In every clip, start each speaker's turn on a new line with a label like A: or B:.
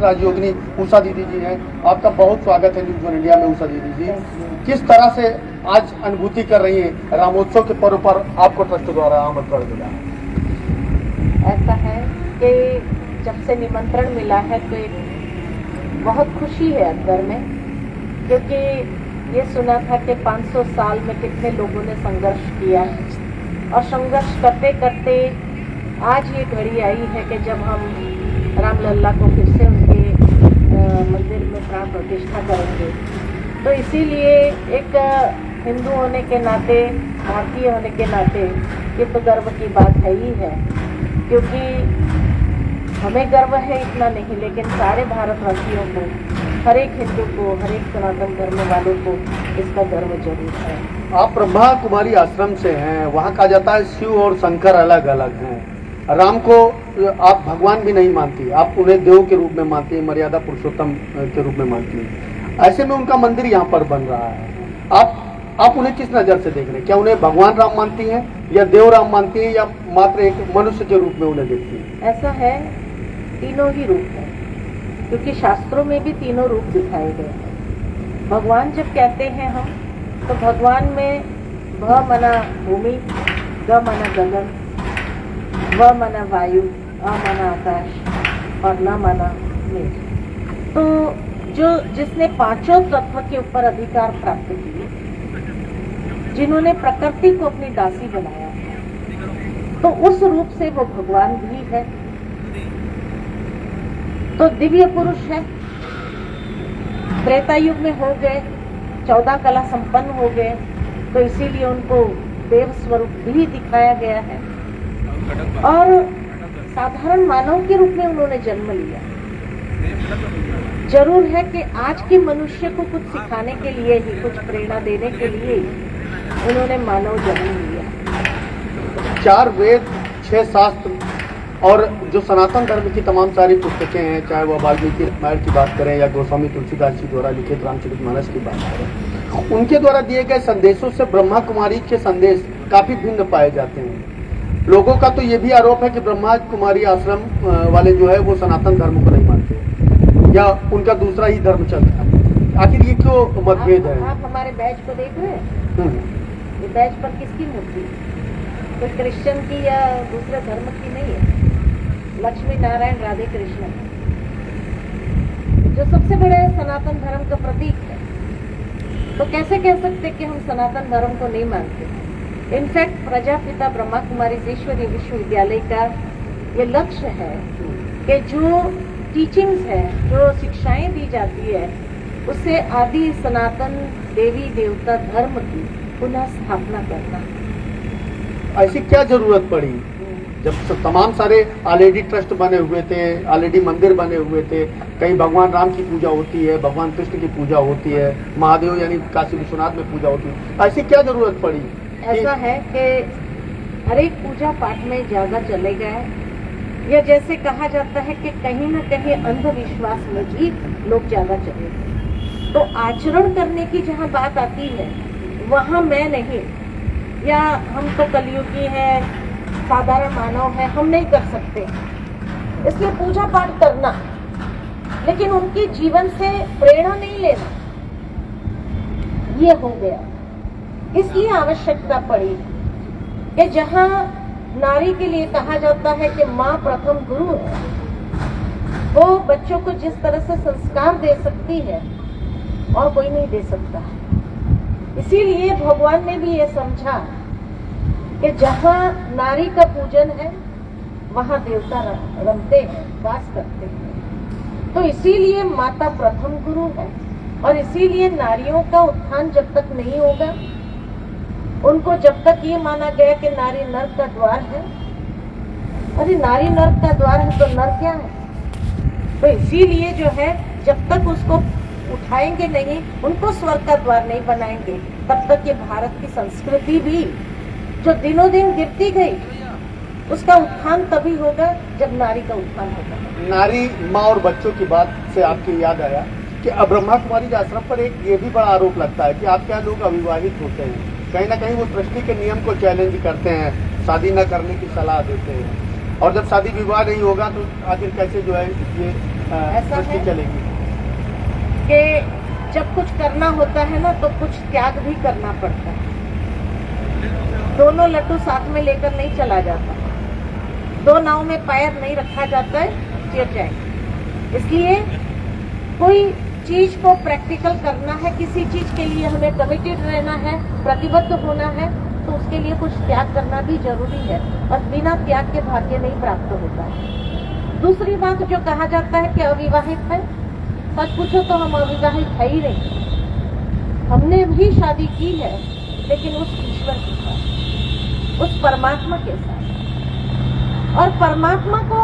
A: राजयोगिनी उषा दीदी जी हैं, आपका बहुत स्वागत है न्यूज़ वन इंडिया में। उषा दीदी जी, किस तरह से आज अनुभूति कर रही हैं रामोत्सव के पर्व पर आपको ट्रस्ट द्वारा आमंत्रण मिला?
B: ऐसा है कि जब से निमंत्रण मिला है तो एक बहुत खुशी है अंदर में, क्योंकि ये सुना था कि 500 साल में कितने लोगों ने संघर्ष किया और संघर्ष करते करते आज ये घड़ी आई है कि जब हम रामलल्ला को फिर से उनके मंदिर में प्राण प्रतिष्ठा करेंगे। तो इसीलिए एक हिंदू होने के नाते, भारतीय होने के नाते ये तो गर्व की बात है ही है, क्योंकि हमें गर्व है इतना नहीं, लेकिन सारे भारतवासियों को, हर एक हिंदू को, हर एक सनातन धर्म वालों को इसका गर्व जरूर है।
A: आप ब्रह्मा कुमारी आश्रम से हैं, वहाँ कहा जाता है शिव और शंकर अलग अलग हैं। राम को आप भगवान भी नहीं मानती, आप उन्हें देव के रूप में मानती हैं, मर्यादा पुरुषोत्तम के रूप में मानती हैं। ऐसे में उनका मंदिर यहाँ पर बन रहा है, आप उन्हें किस नज़र से देख रहे हैं? क्या उन्हें भगवान राम मानती हैं या देव राम मानती हैं या मात्र एक मनुष्य के रूप में उन्हें देखती हैं?
B: ऐसा है, तीनों ही रूप है, क्योंकि शास्त्रों में भी तीनों रूप दिखाए गए हैं। भगवान जब कहते हैं हम, तो भगवान में भ मना भूमि, ग मना गगन, व मना वायु, अ मना आकाश और न मना मेघ। तो जिसने पांचों तत्व के ऊपर अधिकार प्राप्त किए, जिन्होंने प्रकृति को अपनी दासी बनाया, तो उस रूप से वो भगवान भी है। तो दिव्य पुरुष है, त्रेता युग में हो गए, 14 कला संपन्न हो गए, तो इसीलिए उनको देव स्वरूप भी दिखाया गया है। और साधारण मानव के रूप में उन्होंने जन्म लिया। जरूर है कि आज के मनुष्य को कुछ सिखाने के लिए ही, कुछ प्रेरणा देने के लिए ही उन्होंने मानव जन्म लिया।
A: 4 वेद, 6 शास्त्र और जो सनातन धर्म की तमाम सारी पुस्तकें हैं, चाहे वह वाल्मीकि रामायण की बात करें या गोस्वामी तुलसीदास जी द्वारा लिखित रामचरितमानस की बात करें, उनके द्वारा दिए गए संदेशों से ब्रह्मा कुमारी के संदेश काफी भिन्न पाए जाते हैं। लोगों का तो ये भी आरोप है कि ब्रह्मा कुमारी आश्रम वाले जो है वो सनातन धर्म को नहीं मानते या उनका दूसरा ही धर्म चलता है। आखिर ये क्यों मतभेद है?
B: आप हमारे बैच को देख रहे हैं, ये बैच पर किसकी मूर्ति? कोई क्रिश्चियन की या दूसरे धर्म की नहीं है, लक्ष्मी नारायण राधे कृष्ण, जो सबसे बड़े सनातन धर्म का प्रतीक है। तो कैसे कह सकते कि हम सनातन धर्म को नहीं मानते? इनफैक्ट प्रजापिता ब्रह्मा कुमारी ईश्वरीय विश्वविद्यालय का ये लक्ष्य है कि जो टीचिंग्स है, जो शिक्षाएं दी जाती है, उससे आदि सनातन देवी देवता धर्म की पुनः स्थापना करना।
A: ऐसी क्या जरूरत पड़ी जब तमाम सारे ऑलरेडी ट्रस्ट बने हुए थे, ऑलरेडी मंदिर बने हुए थे, कहीं भगवान राम की पूजा होती है, भगवान कृष्ण की पूजा होती है, महादेव यानी काशी विश्वनाथ में पूजा होती है, ऐसी क्या जरूरत पड़ी?
B: ऐसा है कि हर एक पूजा पाठ में ज्यादा चले गए, या जैसे कहा जाता है कि कहीं न कहीं अंधविश्वास में भी लोग ज्यादा चले गए। तो आचरण करने की जहाँ बात आती है, वहाँ मैं नहीं, या हम तो कलयुगी है, साधारण मानव है, हम नहीं कर सकते, इसलिए पूजा पाठ करना, लेकिन उनके जीवन से प्रेरणा नहीं लेना, ये हो गया। इसलिए आवश्यकता पड़ी कि जहां नारी के लिए कहा जाता है कि माँ प्रथम गुरु है, वो बच्चों को जिस तरह से संस्कार दे सकती है और कोई नहीं दे सकता है। इसीलिए भगवान ने भी ये समझा कि जहाँ नारी का पूजन है वहाँ देवता रमते हैं, वास करते हैं। तो इसीलिए माता प्रथम गुरु है और इसीलिए नारियों का उत्थान जब तक नहीं होगा, उनको जब तक ये माना गया कि नारी नर्क का द्वार है, अरे नारी नर्क का द्वार है तो नर क्या है? तो इसीलिए जो है जब तक उसको उठाएंगे नहीं, उनको स्वर्ग का द्वार नहीं बनाएंगे, तब तक ये भारत की संस्कृति भी जो दिनों दिन गिरती गई, उसका उत्थान तभी होगा जब नारी का उत्थान होगा।
A: नारी माँ और बच्चों की बात से आपकी याद आया कि अब ब्रह्मा कुमारी के आश्रम पर एक ये भी बड़ा आरोप लगता है कि आपके यहाँ लोग अविवाहित होते हैं, कहीं ना कहीं वो सृष्टि के नियम को चैलेंज करते हैं, शादी न करने की सलाह देते हैं, और जब शादी विवाह नहीं होगा तो आखिर कैसे जो है ये सृष्टि चलेगी?
B: कि जब कुछ करना होता है ना तो कुछ त्याग भी करना पड़ता है। दोनों लड्डू साथ में लेकर नहीं चला जाता, दो नाव में पैर नहीं रखा जाता है, गिर जाए। इसलिए कोई चीज को प्रैक्टिकल करना है, किसी चीज के लिए हमें कमिटेड रहना है, प्रतिबद्ध होना है, तो उसके लिए कुछ त्याग करना भी जरूरी है और बिना त्याग के भाग्य नहीं प्राप्त होता है। दूसरी बात जो कहा जाता है कि अविवाहित है, सच पूछो तो हम अविवाहित है ही नहीं। हमने भी शादी की है, लेकिन उस ईश्वर के साथ, उस परमात्मा के साथ। और परमात्मा को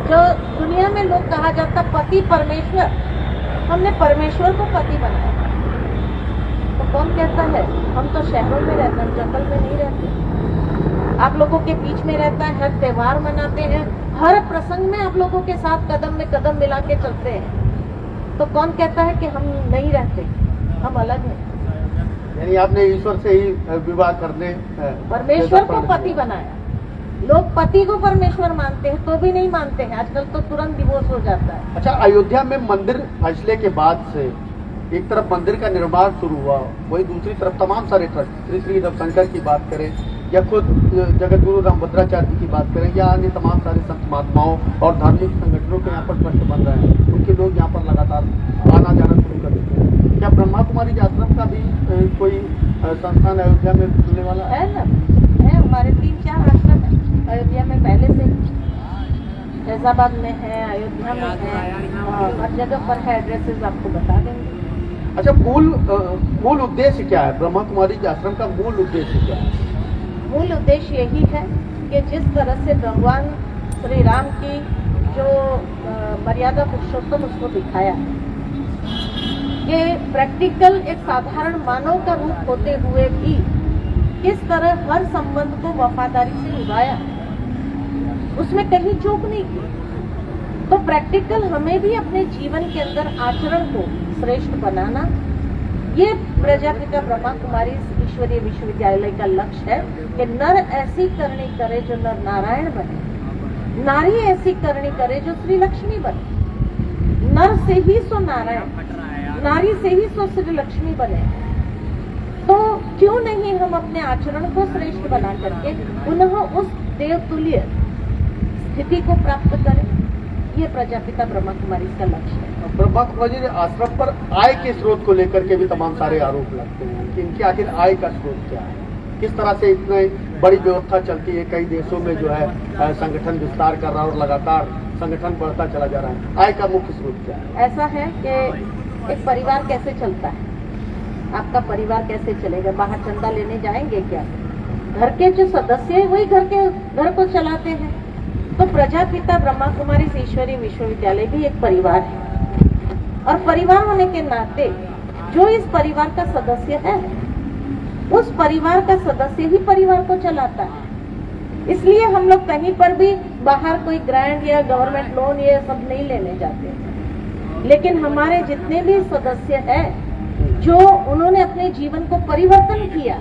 B: जो दुनिया में लोग कहा जाता पति परमेश्वर, हमने परमेश्वर को पति बनाया। तो कौन कहता है? हम तो शहरों में रहते हैं, जंगल में नहीं रहते। आप लोगों के बीच में रहता है, हर त्योहार मनाते हैं, हर प्रसंग में आप लोगों के साथ कदम में कदम मिला के चलते हैं। तो कौन कहता है कि हम नहीं रहते? हम अलग हैं।
A: यानी आपने ईश्वर से ही विवाह करने
B: परमेश्वर को पति बनाया। लोग पति को परमेश्वर मानते हैं तो भी नहीं मानते हैं, आजकल तो तुरंत डिवोर्स हो जाता है।
A: अच्छा, अयोध्या में मंदिर फैसले के बाद से एक तरफ मंदिर का निर्माण शुरू हुआ, वही दूसरी तरफ तमाम सारे ट्रस्ट, श्री रविशंकर की बात करें या खुद जगत गुरु रामभद्राचार्य जी की बात करें या अन्य तमाम सारे संत महात्माओं और धार्मिक संगठनों के यहाँ पर ट्रस्ट बन रहे हैं, उनके लोग यहाँ पर लगातार आना जाना शुरू कर देते हैं। क्या ब्रह्मा कुमारी के आश्रम का भी कोई संस्थान अयोध्या में खुलने वाला
B: है? ना है, हमारे 3-4 आश्रम है अयोध्या में पहले से। फैजाबाद में है, अयोध्या में है, हर जगह पर है। एड्रेसेस आपको बता देंगे।
A: अच्छा, मूल उद्देश्य क्या है? ब्रह्मा कुमारी के आश्रम का मूल उद्देश्य क्या है?
B: मूल उद्देश्य यही है कि जिस तरह से भगवान श्री राम की जो मर्यादा पुरुषोत्तम उसको दिखाया है, कि प्रैक्टिकल एक साधारण मानव का रूप होते हुए भी किस तरह हर संबंध को वफादारी से निभाया, उसमें कहीं चूक नहीं की। तो प्रैक्टिकल हमें भी अपने जीवन के अंदर आचरण को श्रेष्ठ बनाना, ये प्रजापिता ब्रह्मा कुमारी ईश्वरीय विश्वविद्यालय का लक्ष्य है कि नर ऐसी करनी करे जो नर नारायण बने, नारी ऐसी करनी करे जो श्री लक्ष्मी बने। नर से ही सो नारायण, नारी से ही सो श्री लक्ष्मी बने। तो क्यों नहीं हम अपने आचरण को श्रेष्ठ बना करके पुनः उस देवतुल्य स्थिति को प्राप्त करें? ये प्रजापिता ब्रह्मा कुमारी का लक्ष्य है।
A: ब्रह्मा कुमारी आश्रम पर आय के स्रोत को लेकर के भी तमाम सारे आरोप लगते हैं कि इनकी आखिर आय का स्रोत क्या है, किस तरह से इतनी बड़ी व्यवस्था चलती है, कई देशों में जो है संगठन विस्तार कर रहा है और लगातार संगठन बढ़ता चला जा रहा है, आय का मुख्य स्रोत क्या है?
B: ऐसा है कि एक परिवार कैसे चलता है, आपका परिवार कैसे चलेगा? बाहर चंदा लेने जाएंगे क्या? घर के जो सदस्य है वही घर को चलाते हैं। तो प्रजापिता ब्रह्मा कुमारी ईश्वरीय विश्वविद्यालय भी एक परिवार है, और परिवार होने के नाते जो इस परिवार का सदस्य है, उस परिवार का सदस्य ही परिवार को चलाता है। इसलिए हम लोग कहीं पर भी बाहर कोई ग्रांट या गवर्नमेंट लोन ये सब नहीं लेने जाते। लेकिन हमारे जितने भी सदस्य हैं जो उन्होंने अपने जीवन को परिवर्तन किया,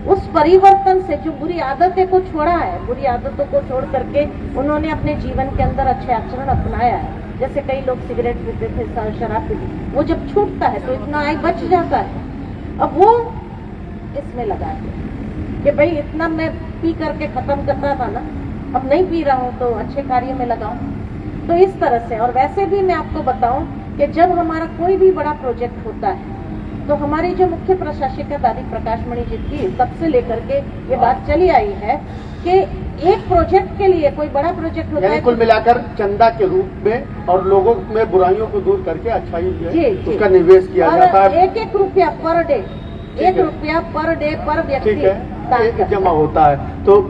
B: उस परिवर्तन से जो बुरी आदतें को छोड़ा है, बुरी आदतों को छोड़ करके उन्होंने अपने जीवन के अंदर अच्छे आचरण अपनाया है। जैसे कई लोग सिगरेट पीते थे, शराब पीते, वो जब छूटता है तो इतना आय बच जाता है, अब वो इसमें लगा दिया कि भाई इतना मैं पी करके खत्म करता था ना, अब नहीं पी रहा हूँ तो अच्छे कार्य में लगाऊं। तो इस तरह से, और वैसे भी मैं आपको बताऊं कि जब हमारा कोई भी बड़ा प्रोजेक्ट होता है तो हमारी जो मुख्य प्रशासिका दादी प्रकाशमणि जी थी, तब से लेकर के ये बात चली आई है कि एक प्रोजेक्ट के लिए, कोई बड़ा प्रोजेक्ट होता
A: यानी
B: है
A: कुल मिलाकर चंदा के रूप में और लोगों में बुराइयों को दूर करके अच्छाई जो है उसका निवेश किया जाता
B: और
A: है।
B: एक एक रुपया पर डे,
A: है।
B: रुपया पर डे पर व्यक्ति
A: ठीक है,
B: दान
A: एक
B: करता
A: जमा होता है। तो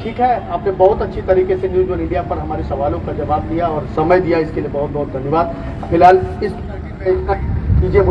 A: ठीक है, आपने बहुत अच्छी तरीके से न्यूज वन इंडिया पर हमारे सवालों का जवाब दिया और समय दिया, इसके लिए बहुत बहुत धन्यवाद। फिलहाल इस में इतना कीजिए।